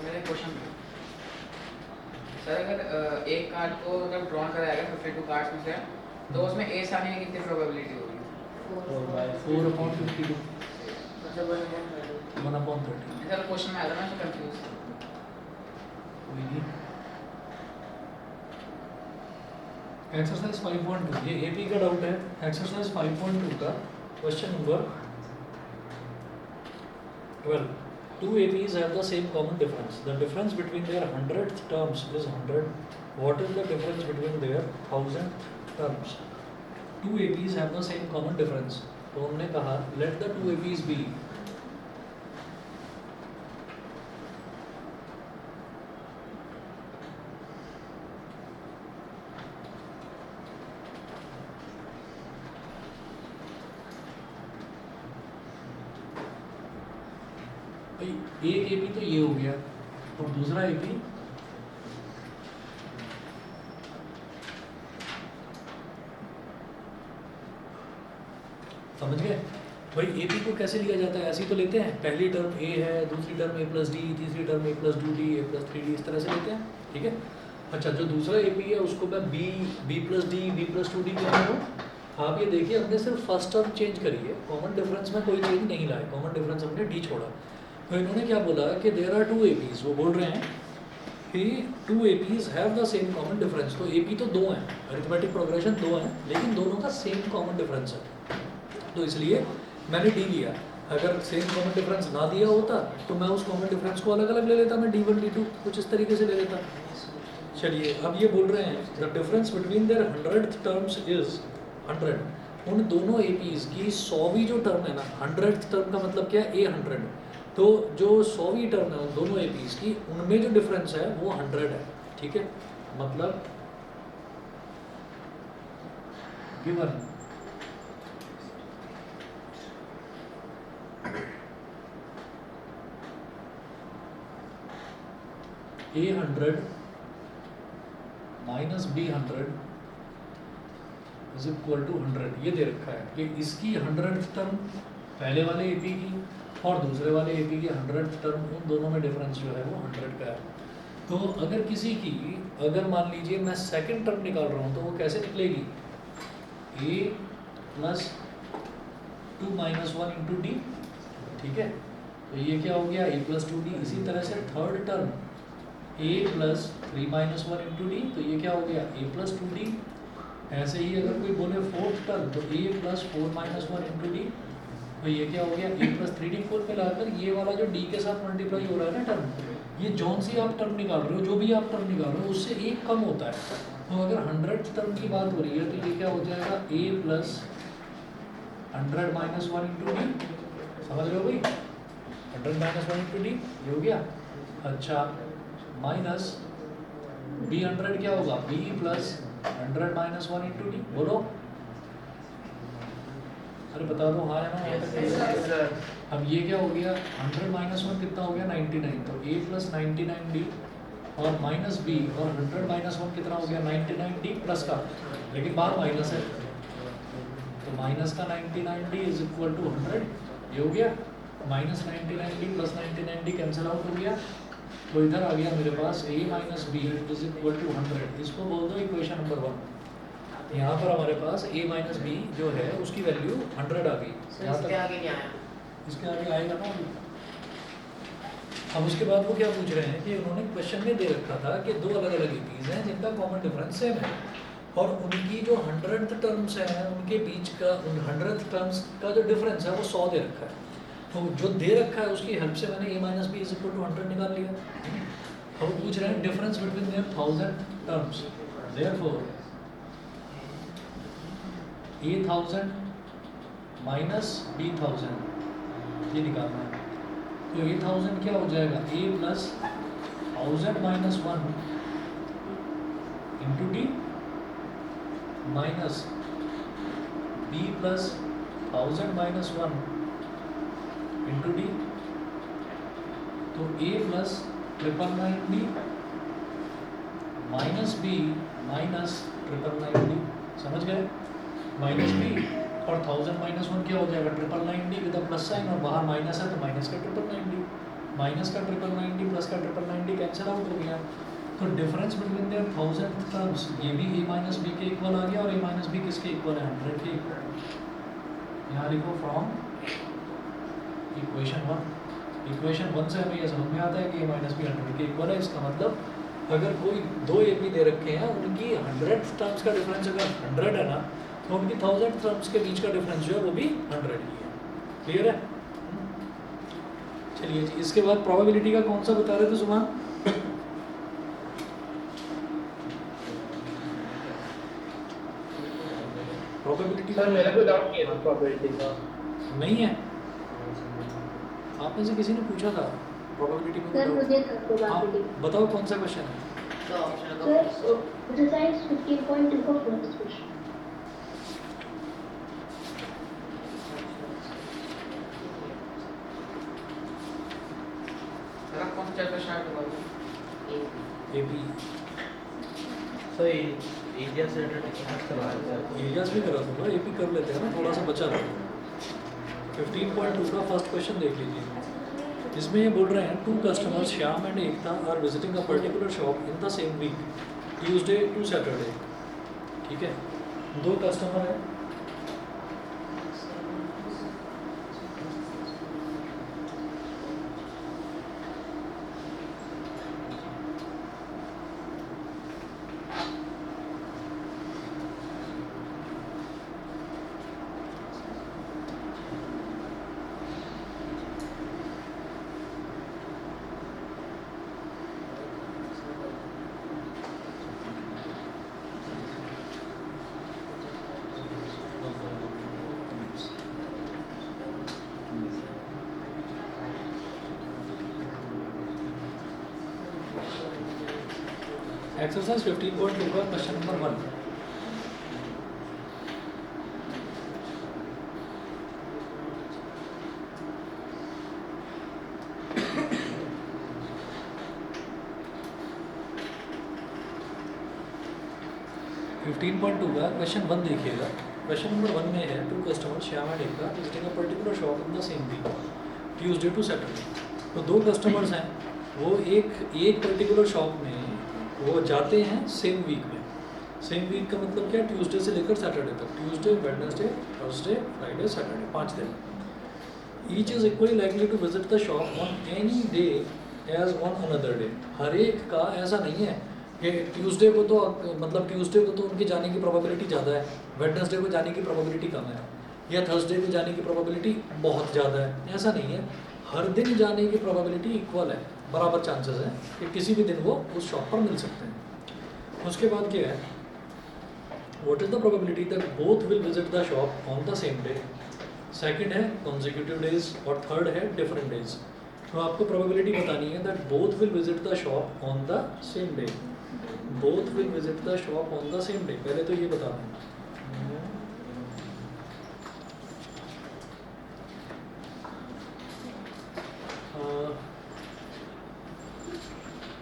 तो मेरा क्वेश्चन है सर, अगर एक कार्ड को अगर ड्रॉ कराया गया 52 कार्ड्स में से, तो उसमें एस आने की कितनी प्रोबेबिलिटी होगी? 4/4/52 मतलब 1/30। सर क्वेश्चन में आया था, मैं कंफ्यूज था। कोई नहीं। एक्सरसाइज 5.2, ये एपी का डाउट है। एक्सरसाइज 5.2 का question number 12. Two APs have the same common difference. The difference between their 100th terms is 100. What is the difference between their 1000th terms? Two APs have the same common difference. तो हमने कहा let the two APs be भाई एक AP तो ये हो गया और दूसरा एपी समझ गए भाई। एपी को कैसे लिया जाता है? ऐसे ही तो लेते हैं, पहली टर्म ए है, दूसरी टर्म ए प्लस डी, तीसरी टर्म ए प्लस 2d, ए प्लस 3d, इस तरह से लेते हैं, ठीक है। अच्छा, जो दूसरा एपी है उसको मैं B plus D, B plus 2d ले रहा हूँ। आप ये देखिए, हमने सिर्फ फर्स्ट टर्म चेंज करी है, कॉमन डिफरेंस में कोई चेंज नहीं लाए, कॉमन डिफरेंस हमने डी छोड़ा। तो इन्होंने क्या बोला कि देयर आर टू एपीज, वो बोल रहे हैं कि two APs have the same common difference. तो एपी तो दो हैं, अरिथमेटिक प्रोग्रेशन दो हैं, लेकिन दोनों का सेम कॉमन डिफरेंस है, तो इसलिए मैंने डी लिया। अगर सेम कॉमन डिफरेंस ना दिया होता तो मैं उस कॉमन डिफरेंस को अलग अलग ले लेता, मैं D1 D2 कुछ इस तरीके से ले लेता। चलिए, अब ये बोल रहे हैं the difference between there 100th terms is 100। उन दोनों एपीज की 100वीं जो टर्म है ना, 100th टर्म का मतलब क्या है? A100। तो जो 100वीं टर्म है उन दोनों एपीज की, उनमें जो डिफरेंस है वो 100 है, ठीक है। मतलब given A100 minus B100 is equal to 100। ये दे रखा है कि इसकी 100th टर्म पहले वाले एपी की और दूसरे वाले एपी की 100th टर्म, उन दोनों में डिफरेंस जो है वो 100 का है। तो अगर किसी की, अगर मान लीजिए मैं सेकंड टर्म निकाल रहा हूँ, तो वो कैसे निकलेगी? A plus 2 minus 1 into D, ठीक है। तो ये क्या हो गया? A plus 2d। इसी तरह से third term A plus 3 minus 1 into D, तो ये क्या हो गया? A plus 2d। ऐसे ही अगर कोई बोले फोर्थ टर्म, तो A plus 4 minus 1 into D, तो ये क्या हो गया? A plus 3d। 4 मिलाकर ये वाला जो d के साथ मल्टीप्लाई हो रहा है ना टर्म, ये जौन सी आप टर्म निकाल रहे हो, जो भी आप टर्म निकाल रहे हो, उससे एक कम होता है। तो अगर 100th टर्म की बात हो रही है तो ये क्या हो जाएगा? A plus 100 minus 1 into D. समझ रहे हो भाई? 100 माइनस 1 इंटू डी, ये हो गया। अच्छा, माइनस B100 क्या होगा? B plus 100 minus 1 into D. बोलो, अरे बता दो, हाँ है ना? अब ये क्या हो गया? 100 माइनस 1 कितना हो गया? 99। तो A प्लस 99D और माइनस B, और 100 माइनस 1 कितना हो गया? 99D प्लस का, लेकिन बाहर माइनस है, तो माइनस का 99D इज इक्वल टू 100। ये हो गया। Minus 99D plus 99D cancel out हो गया, तो इधर आ गया मेरे पास A minus B is equal to 100। इसको बोल दो इक्वेशन नंबर 1। यहाँ पर हमारे पास A माइनस बी जो है उसकी वैल्यू 100 आ गई। इसके आगे नहीं आया। इसके आगे आएगा ना। अब उसके बाद वो क्या पूछ रहे हैं कि उन्होंने क्वेश्चन में दे रखा था कि दो अलग अलग एपीज हैं जिनका कॉमन डिफरेंस सेम है, और उनकी जो 100th टर्म्स हैं उनके बीच का, उन 100th टर्म्स का जो डिफरेंस है वो 100 दे रखा है। तो जो दे रखा है उसकी हेल्प से मैंने A minus B is equal to 100 निकाल लिया। अब वो पूछ रहे हैं difference between their 1000 terms, therefore A1000 minus B1000 ये निकालना है। तो A1000 क्या हो जाएगा? A plus 1000 minus 1 into D minus B plus 1000 minus 1 into D. तो A plus 999D minus B minus 999D। समझ गए? माइनस B और 1000 माइनस 1 क्या हो जाएगा? 999D विद प्लस साइन, और बाहर माइनस है तो माइनस का 999D माइनस का 990 प्लस का 990 कैंसिल आउट हो गया, तो डिफरेंस बिटवीन देयर 1000 टर्म्स ये भी a माइनस बी के इक्वल आ गया और a माइनस बी किसके इक्वल है 100 के इक्वल। यहाँ लिखो फ्रॉम इक्वेशन 1 से हमें ये समझ में आता है कि a माइनस बी 100 के इक्वल है। इसका मतलब अगर कोई दो ए पी दे रखे हैं उनकी 100 टर्म्स का डिफरेंस अगर 100 है ना, तो उनकी 1000 टर्म्स के बीच का डिफरेंस जो है वो भी 100 ही है। क्लियर है? चलिए जी, इसके बाद प्रोबेबिलिटी का कौन सा बता रहे थे सुमान? प्रोबेबिलिटी सर मेरा कोई डाउट नहीं है प्रोबेबिलिटी का। नहीं है? आप में से किसी ने पूछा था प्रोबेबिलिटी में? सर मुझे था आप प्रोबेबिलिटी। बताओ कौन सा क्वेश्चन है? तो ऑप्शन सर एक्सरसाइज 15.2 का फर्स्ट क्वेश्चन। सर आप कौन सा चैप्टर स्टार्ट करोगे? एपी सर एरिया से रिलेटेड करवा रहे हैं। एरियाज भी करा दूंगा, एपी कर लेते हैं ना, थोड़ा सा बचा था। 15.2 का फर्स्ट क्वेश्चन देख लीजिए। इसमें ये बोल रहे हैं two customers Shyam and Ekta are visiting a particular shop in the same week Tuesday to Saturday. ठीक है, दो कस्टमर हैं, एक्सरसाइज 15.2 का क्वेश्चन नंबर 1। का क्वेश्चन 1 देखिएगा। क्वेश्चन नंबर 1 में है two customer Shyam and Ekta visiting a particular shop in the same week Tuesday to Saturday. तो दो कस्टमर्स हैं, वो एक पर्टिकुलर शॉप में वो जाते हैं सेम वीक में। सेम वीक का मतलब क्या? ट्यूसडे से लेकर सैटरडे तक, Tuesday Wednesday Thursday Friday Saturday, 5 दिन। Each is equally likely to visit the shop on any day as on another day. हर एक का ऐसा नहीं है कि ट्यूसडे को तो मतलब ट्यूसडे को तो उनके जाने की प्रोबेबिलिटी ज़्यादा है, वेडनेसडे को जाने की प्रोबेबिलिटी कम है, या थर्सडे को जाने की प्रोबेबिलिटी बहुत ज़्यादा है। ऐसा नहीं है, हर दिन जाने की प्रोबेबिलिटी इक्वल है, बराबर चांसेस हैं कि किसी भी दिन वो उस शॉप पर मिल सकते हैं। उसके बाद क्या है, what is the probability that both will visit the shop on the same day. Second है कॉन्जिक्यूटिव डेज और थर्ड है डिफरेंट डेज। तो आपको प्रोबेबिलिटी बतानी है that both will visit the shop on the same day. Both will visit the shop on the same day, पहले तो ये बता दें।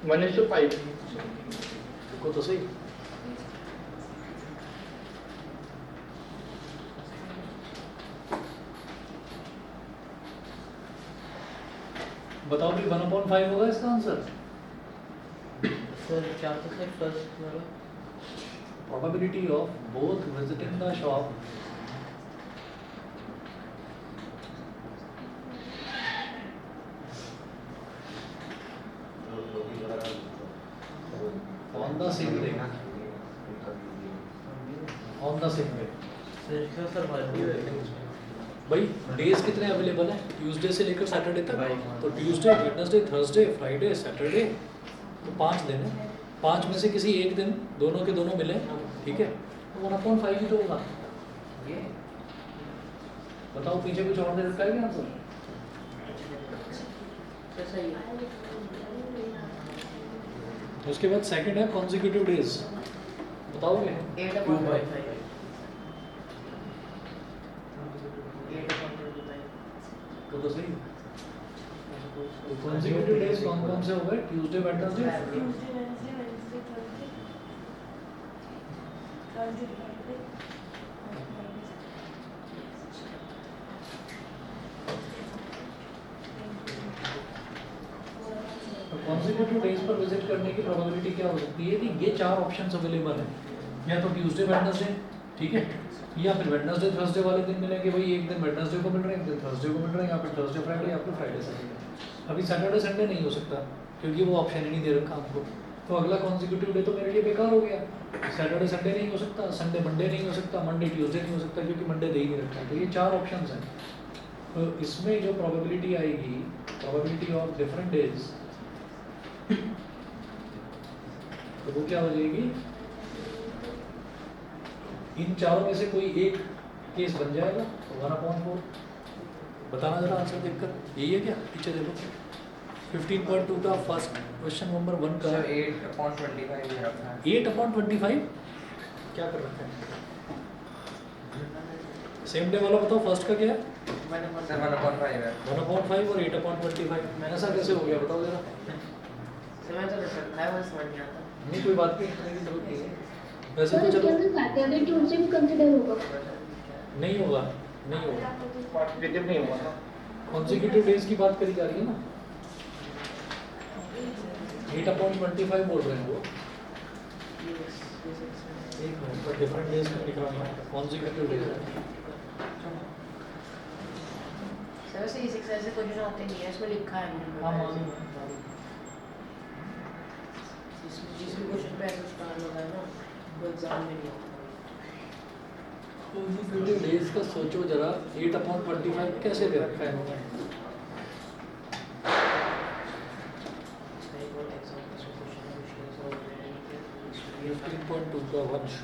1:5। देखो तो सही, बताओ भी 1/5 होगा इसका आंसर। सर क्या था सर फर्स्ट वाला? Probability of both visiting the shop on the same day, on the same day. Sir क्या सर भाई डेज कितने अवेलेबल हैं? ट्यूसडे से लेकर सैटरडे तक, तो Tuesday Wednesday Thursday Friday Saturday, तो 5 दिन है। 5 में से किसी एक दिन दोनों के दोनों मिले, ठीक है, तो 1/5 ही तो होगा। ये बताओ पीछे कुछ और दे रखा है क्या आंसर? सही है। उसके बाद सेकंड है कॉन्जिक्यूटिव डेज, बताओगे? 8/5 तो सही। तो कॉन्जिक्यूटिव डेज कौन कौन से हो गए? Tuesday Wednesday Tuesday, Wednesday, Thursday, Thursday, Friday, consecutive days पर विजिट करने की प्रोबेबिलिटी क्या हो सकती है कि ये 4 ऑप्शंस अवेलेबल हैं, या तो ट्यूसडे वेडनेसडे, ठीक है, या फिर वेडनेसडे थर्सडे वाले दिन मिलेंगे, भाई एक दिन वेडनेसडे को मिल रहे हैं, एक दिन थर्सडे को मिल रहे हैं, या फिर थर्सडे फ्राइडे, या फिर फ्राइडे सैटरडे। अभी सैटरडे संडे नहीं हो सकता क्योंकि वो ऑप्शन ही नहीं दे रखा हमको, तो अगला कॉन्सिक्यूटिव डे तो मेरे लिए बेकार हो गया। सैटरडे संडे नहीं हो सकता, संडे मंडे नहीं हो सकता, मंडे ट्यूसडे नहीं हो सकता क्योंकि मंडे दे ही नहीं रखा है। तो ये 4 ऑप्शंस हैं। तो इसमें जो प्रोबेबिलिटी आएगी, प्रोबेबिलिटी ऑफ डिफरेंट डेज, तो वो क्या हो जाएगी, इन चारों में से कोई एक केस बन जाएगा, तो 1/4। बताना जरा आंसर देखकर, यही है क्या? पीछे देखो 15.2 का फर्स्ट क्वेश्चन नंबर 1 का सर 8/25 ये रखा है। 8/25 क्या कर रखा है? सेम डे वाला बताओ, फर्स्ट का क्या है? सर 1/5 है। 1/5 और 8/25, मैंने ऐसा कैसे हो गया बताओ जरा। समय तो रखा है, बस समझ नहीं आता। नहीं कोई बात नहीं, इतने की जरूरत नहीं है। वैसे सर तो इसके चलो अंदर सैटरडे ट्यूसडे भी कंसिडर होगा। नहीं होगा, नहीं होगा, कॉन्सिक्यूटिव नहीं हुआ ना। कॉन्सिक्यूटिव डेज की बात करी जा रही है ना। 8/25 बोल रहे हैं वो। एक मिनट पर डिफरेंट डेज का लिख रहा हूँ, कॉन्सिक्यूटिव डेज। सर वैसे इस एक्सरसाइज से क्वेश्चन आते नहीं है, इसमें लिखा है मैंने। हाँ मालूम है। जिस भी क्वेश्चन पे ऐसा स्टार लगा है ना, वो एग्जाम में नहीं आता। कॉन्सिक्यूटिव डेज का सोचो जरा, 8/25 कैसे दे रखा है इन्होंने? नहीं वो एग्जाम का क्वेश्चन है, मुश्किल से हो रहा है। 15.2 का वंश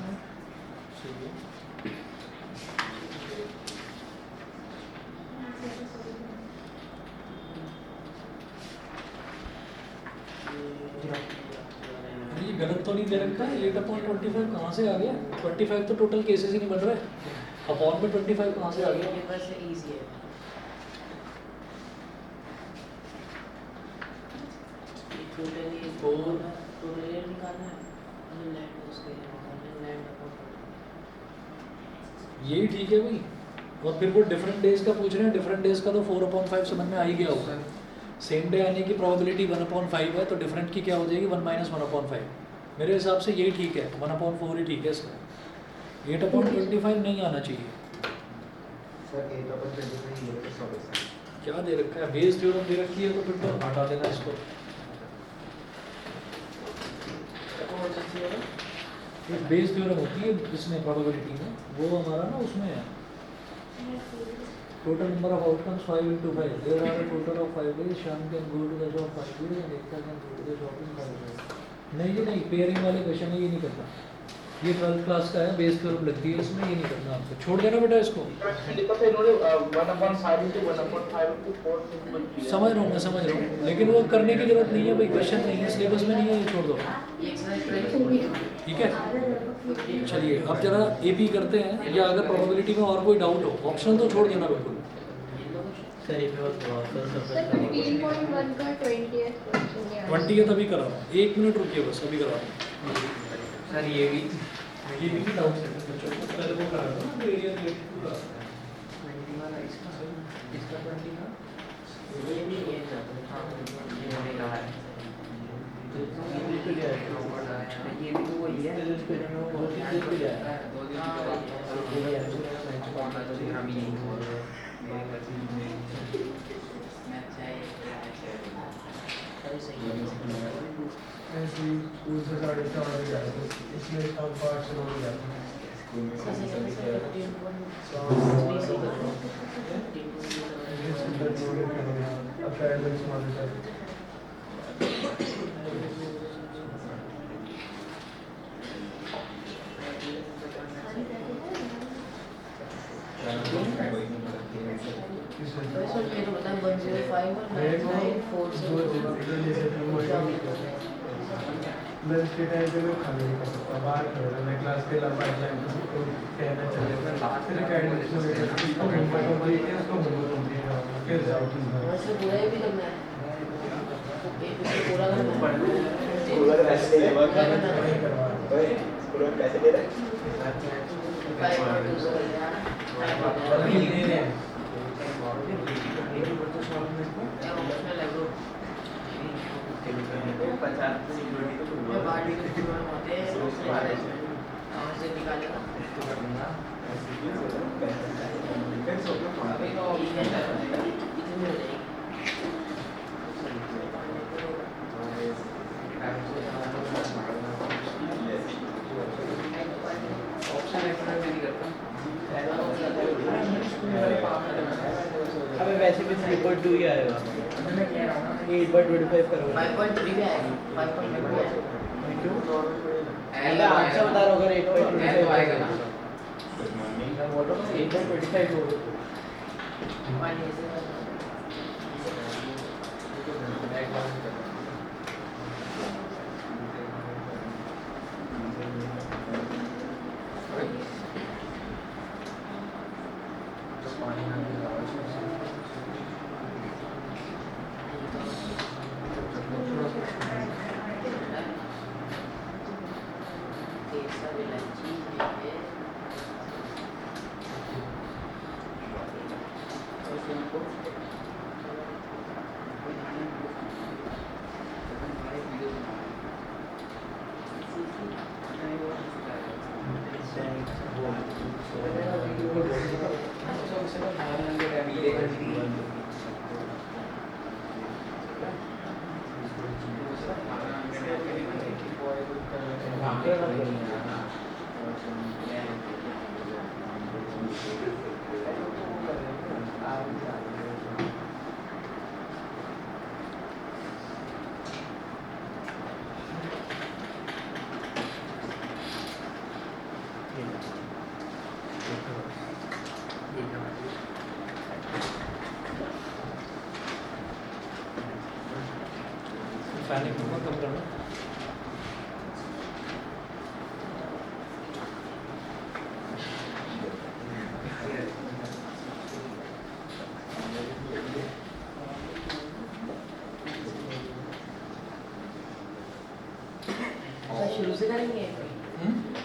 ये गलत तो नहीं दे रखा है। 8/25 कहाँ से आ गया? 25 तो टोटल केसेस ही नहीं बन रहे, अपॉन में 25 कहाँ से आ गया? ये बस इजी है। टोटली टोटली निकालना है, लैंड उसके लैंड अकाउंट। यही ठीक है भाई। और फिर वो डिफरेंट डेज का पूछ रहे हैं, डिफरेंट डेज का तो 4/5 समझ में आ ही गया होगा। सेम डे आने की प्रोबेबिलिटी 1/5 है, तो डिफरेंट की क्या हो जाएगी? 1 - 1/5। मेरे हिसाब से यही ठीक है, 1/4 ही ठीक है इसका। 8/25 नहीं आना चाहिए। सर 8/25 ये तो सॉरी क्या दे रखा है? बेस थ्योरम दे रखी है, तो फिर तो हटा देना इसको। एक बेस थ्योरम होती है इसमें प्रोबेबिलिटी में, वो हमारा ना उसमें है total number of outcomes 5 into 5. There are a total of 5 days. Shyam can go to the shop 5 days and Ekta can go to the shop in 5 days. नहीं जी नहीं, पेयरिंग वाले क्वेश्चन है, ये नहीं करना। ये 12th क्लास का है, बेस थ्योरम लगती है इसमें, ये नहीं करना आपको। छोड़ देना बेटा इसको। लिखा था इन्होंने 1/5 into 1/5 into 4 समझ रहा हूँ मैं, समझ रहा हूँ, लेकिन वो करने की जरूरत नहीं है भाई, क्वेश्चन नहीं है, सिलेबस में नहीं है, ये छोड़ दो। ये एक्सरसाइज ठीक है, चलिए अब जरा एपी करते हैं, या अगर प्रोबेबिलिटी में और कोई डाउट हो, ऑप्शन तो छोड़ देना बिल्कुल। सर ये पे सर 15.1 का 20th क्वेश्चन है। 20 अभी करा रहा हूँ, 1 मिनट रुकिए बस, अभी करा रहा हूँ। सर ये भी ये भी डाउट है बच्चों को, पहले वो करा रहा हूँ ना, एरिया रिलेटेड को करा रहा हूँ। 20 वाला इसका 20 का ये भी ये हाँ ये होने का है। ये भी तो वही है। 2 दिन पे जाएगा। 2 दिन ऐसे ही स्कूल से 4:30 बजे जाते थे, इसलिए हम 5 से 9 जाते थे। अकेडमिक्स मॉनिटर लंच के टाइम पे मैं खाना नहीं खा सकता, बाहर खड़ा रहना, मैं क्लास के अलावा पाइपलाइन तो कहना चाहिए फिर अकेडमिक्स में उसका होमवर्क कंप्लीट है, उसका होमवर्क कंप्लीट है, फिर जाओ तुम घर। वैसे पूरा ही भी करना है, एक पूरा करना है। स्कूल में पैसे दे रहा नहीं करवा है, स्कूल में पैसे दे रहा है। अभी ले रहे हैं। ऑप्शनल है ब्रो। मैं बाहर होते हैं वहाँ से निकालेगा अभी तो इतनी हो जाएगी ऑप्शन एक्सप्लोर मैं नहीं करता अबे वैसे भी 3.2 ही आएगा मैं कह रहा हूँ ना 8/25 करोगे 5.3 भी आएगी 5.3 भी आएगी क्यों एल मैं आपसे बता रहा हूँ अगर 8/25 एल आएगा ना 8/25 होगा पैनिक मत कम करना शुरू से करेंगे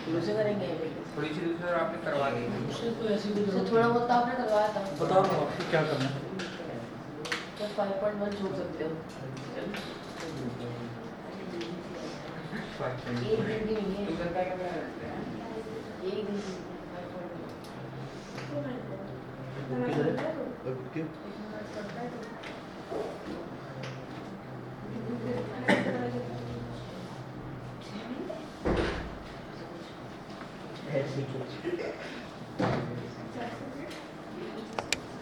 शुरू से करेंगे थोड़ी सी दूसरी आपने करवा दी उससे तो ऐसी कोई तो जरूरत थोड़ा नहीं। बहुत तो आपने करवाया था बताओ ना आपको क्या करना है तो 5.1 छोड़ सकते हो एक दिन की नहीं है दूसरा क्या क्या करते हैं एक दिन की 5.1 किधर है?